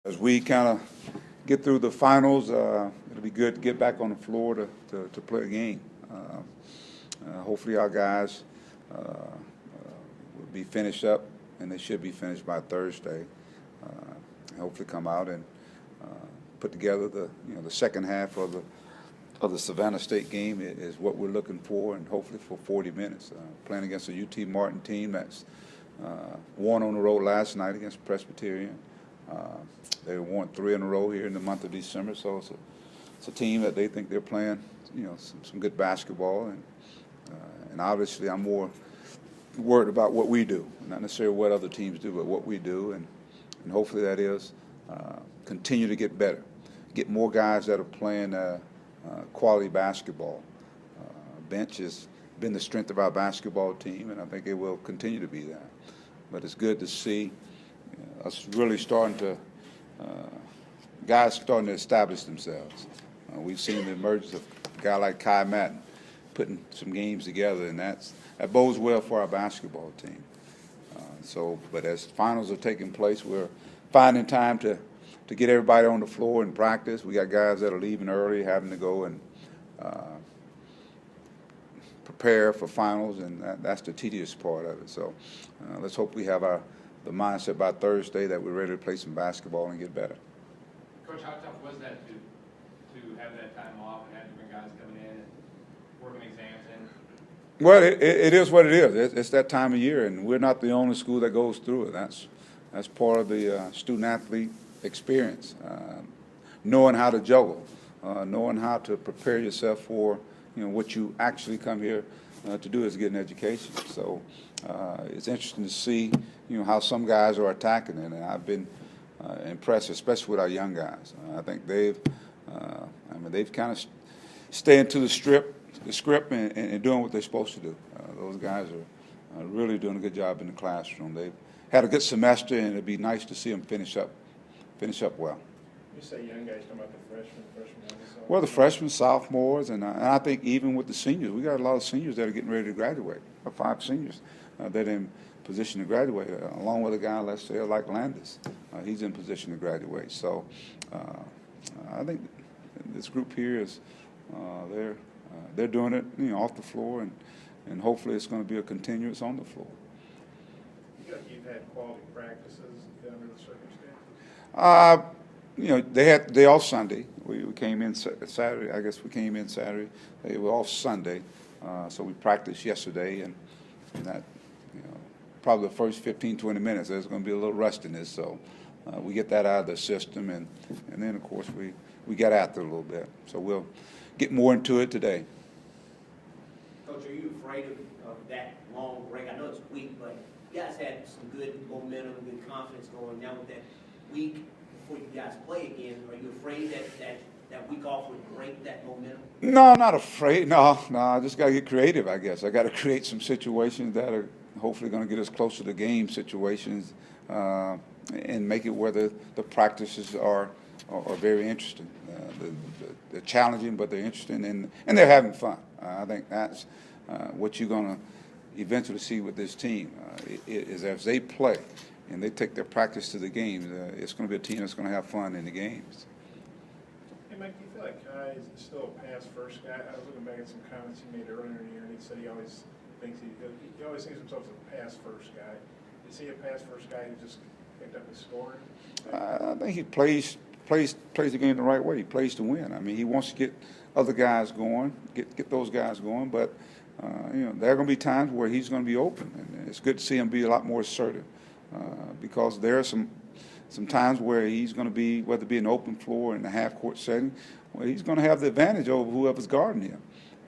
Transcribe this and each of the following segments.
As we kind of get through the finals, it'll be good to get back on the floor to play a game. Hopefully our guys will be finished up, and they should be finished by Thursday. Hopefully come out and put together the second half of the Savannah State game is what we're looking for, and hopefully for 40 minutes. Playing against a UT Martin team that's won on the road last night against Presbyterian. They won 3 in a row here in the month of December, so it's a team that they think they're playing, some good basketball, and obviously I'm more worried about what we do, not necessarily what other teams do, but what we do, and hopefully that is continue to get better, get more guys that are playing quality basketball. Bench has been the strength of our basketball team, and I think it will continue to be that. But it's good to see us really starting to, guys starting to establish themselves. We've seen the emergence of a guy like Kai Madden putting some games together, and that bodes well for our basketball team. But as finals are taking place, we're finding time to get everybody on the floor and practice. We got guys that are leaving early, having to go and prepare for finals, and that's the tedious part of it. So let's hope we have the mindset by Thursday that we're ready to play some basketball and get better. Coach, how tough was that to have that time off and have different guys coming in and working exams in? Well, it is what it is. It's that time of year, and we're not the only school that goes through it. That's part of the student-athlete experience, knowing how to juggle, knowing how to prepare yourself for what you actually come here to do is get an education. So it's interesting to see how some guys are attacking it, and I've been impressed, especially with our young guys. I think they've kind of staying to the script and doing what they're supposed to do. Those guys are really doing a good job in the classroom. They've had a good semester, and it'd be nice to see them finish up well. You say young guys, talking about the freshmen. Well, the freshmen, sophomores, and I think even with the seniors, we got a lot of seniors that are getting ready to graduate. 5 seniors that are in position to graduate, along with a guy, let's say, like Landis. He's in position to graduate. So I think this group here is they're doing it off the floor, and hopefully it's going to be a continuous on the floor. You feel like you've had quality practices under the circumstances? They off Sunday. We came in Saturday. I guess we came in Saturday. They were off Sunday, so we practiced yesterday, and that probably the first 15, 20 minutes there's going to be a little rustiness. So we get that out of the system, and then of course we got after it a little bit. So we'll get more into it today. Coach, are you afraid of that long break? I know it's a week, but you guys had some good momentum, good confidence going. Now with that week before you guys play again, are you afraid that week off would break that momentum? No, I'm not afraid. No, I just got to get creative, I guess. I got to create some situations that are hopefully going to get us closer to game situations and make it where the practices are very interesting. They're challenging, but they're interesting, and they're having fun. I think that's what you're going to eventually see with this team is as they play and they take their practice to the games, it's going to be a team that's going to have fun in the games. Hey, Mike, do you feel like Kai is still a pass-first guy? I was looking back at some comments he made earlier in the year, and he said he always thinks himself as a pass-first guy. Is he a pass-first guy who just picked up his scoring? I think he plays the game the right way. He plays to win. I mean, he wants to get other guys going, get those guys going, but there are going to be times where he's going to be open, and it's good to see him be a lot more assertive. Because there are some times where he's going to be, whether it be an open floor in a half-court setting, where he's going to have the advantage over whoever's guarding him.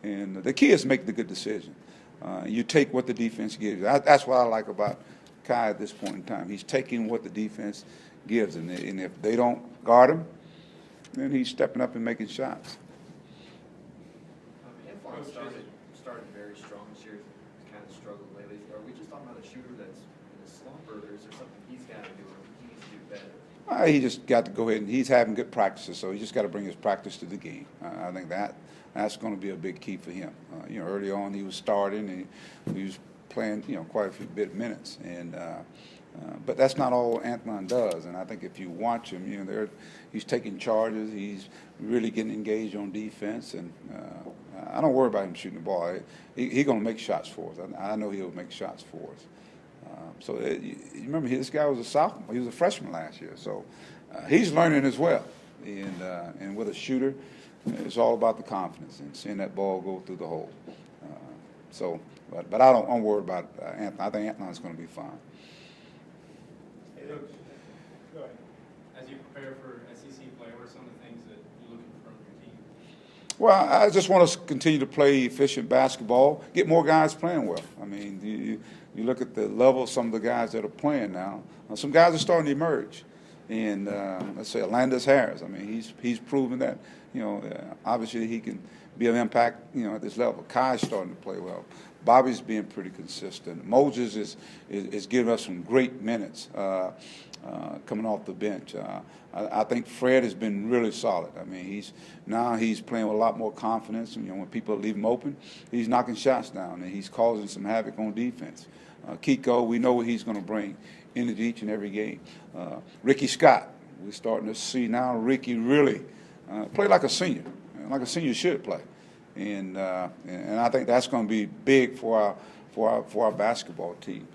And the key is to make the good decision. You take what the defense gives you. That's what I like about Kai at this point in time. He's taking what the defense gives, and if they don't guard him, then he's stepping up and making shots. Started very strong this year. He's kind of struggled lately. Are we just talking about a shooter that's in a slump, or is there something he's got to do, or he needs to do better? He just got to go ahead, and he's having good practices, so he just got to bring his practice to the game. I think that's going to be a big key for him. Early on he was starting, and he was playing, quite a few bit minutes. And but that's not all Anthony does. And I think if you watch him, he's taking charges. He's really getting engaged on defense. And I don't worry about him shooting the ball. He's going to make shots for us. I know he'll make shots for us. You remember, this guy was a sophomore. He was a freshman last year. So he's learning as well. And with a shooter, it's all about the confidence and seeing that ball go through the hole. But I don't worry about Anthony. I think Anthony's going to be fine. Hey, Coach, go ahead. As you prepare for SEC play, what are some of the things that you're looking for from your team? Well, I just want us to continue to play efficient basketball, get more guys playing well. I mean, you look at the level of some of the guys that are playing now. Some guys are starting to emerge. And let's say Alandis Harris. I mean, he's proven that, obviously he can be an impact, at this level. Kai's starting to play well. Bobby's being pretty consistent. Moses is giving us some great minutes coming off the bench. I think Fred has been really solid. I mean, he's playing with a lot more confidence. When people leave him open, he's knocking shots down and he's causing some havoc on defense. Kiko, we know what he's going to bring into each and every game. Ricky Scott, we're starting to see now Ricky really play like a senior should play. And I think that's going to be big for our basketball team.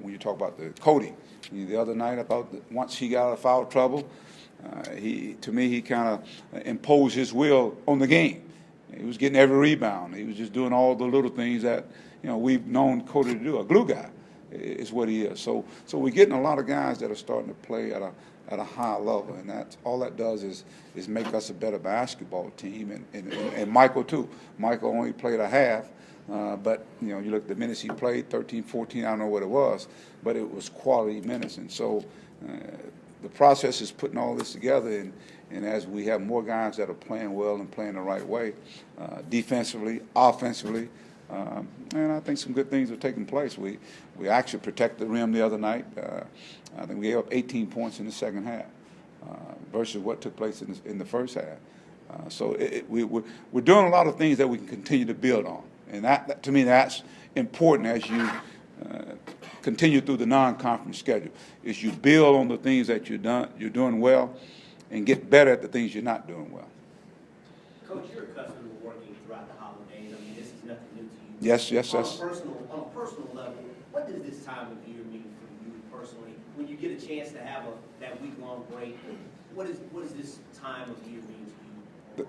When you talk about the Cody, the other night I thought that once he got out of foul trouble, he kind of imposed his will on the game. He was getting every rebound. He was just doing all the little things that we've known Cody to do. A glue guy is what he is. So we're getting a lot of guys that are starting to play at a high level, and that's all that does is make us a better basketball team. And Michael too. Michael only played a half, but you look at the minutes he played, 13, 14, I don't know what it was, but it was quality minutes. And so the process is putting all this together, and as we have more guys that are playing well and playing the right way, defensively, offensively. And I think some good things are taking place. We actually protected the rim the other night. I think we gave up 18 points in the second half versus what took place in the first half. So we're doing a lot of things that we can continue to build on. And that to me, that's important as you continue through the non-conference schedule, is you build on the things that you're doing well and get better at the things you're not doing well. Coach, you're accustomed to working throughout the holidays. I mean, this is nothing new to you. Yes. On a personal level, what does this time of year mean for you personally? When you get a chance to have that week-long break, what does this time of year mean to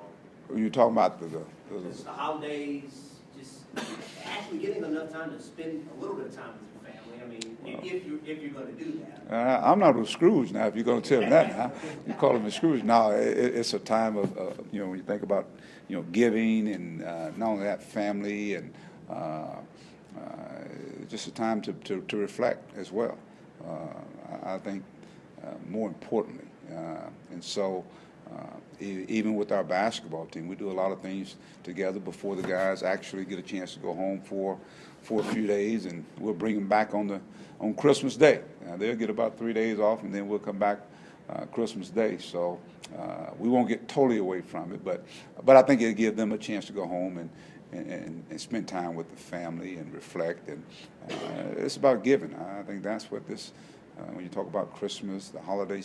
you? You're talking about Just the holidays, just actually getting enough time to spend a little bit of time with your family. I mean, if you're going to do that. I'm not a Scrooge now, if you're going to tell me that now. You call him a Scrooge. No, it's a time of, when you think about, giving and not only that, family, and just a time to reflect as well. I think more importantly. And so even with our basketball team, we do a lot of things together before the guys actually get a chance to go home for a few days, and we'll bring them back on Christmas Day. They'll get about 3 days off, and then we'll come back Christmas Day. So we won't get totally away from it, but I think it'll give them a chance to go home and spend time with the family and reflect. And it's about giving. I think that's what this, when you talk about Christmas, the holiday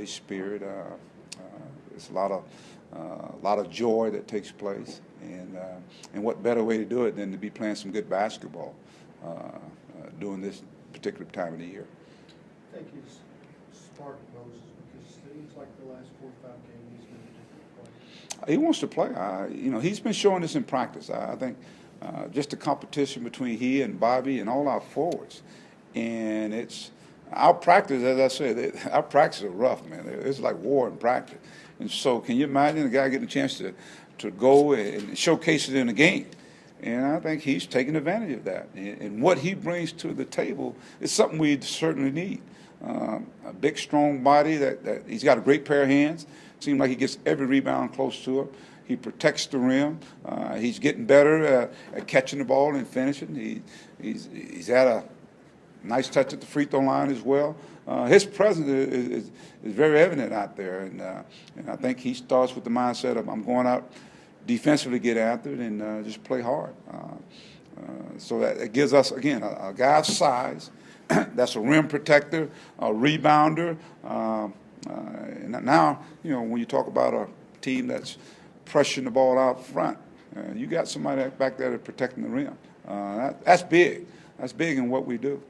spirit, it's a lot of joy that takes place, and what better way to do it than to be playing some good basketball during this particular time of the year. I think he's smart, Moses, because it seems like the last 4 or 5 games he's been a different player. He wants to play. He's been showing this in practice. I think just the competition between he and Bobby and all our forwards, and it's our practice. As I said, our practice is rough, man. It's like war in practice. And so, can you imagine a guy getting a chance to go and showcase it in a game? And I think he's taking advantage of that. And what he brings to the table is something we certainly need. A big, strong body that he's got a great pair of hands. Seems like he gets every rebound close to him. He protects the rim. He's getting better at catching the ball and finishing. He's had a nice touch at the free throw line as well. His presence is very evident out there, and I think he starts with the mindset of, I'm going out defensively, get after it, and just play hard. So that it gives us, again, a guy of size that's a rim protector, a rebounder. And now, when you talk about a team that's pressuring the ball out front, you got somebody back there that's protecting the rim. That's big. That's big in what we do.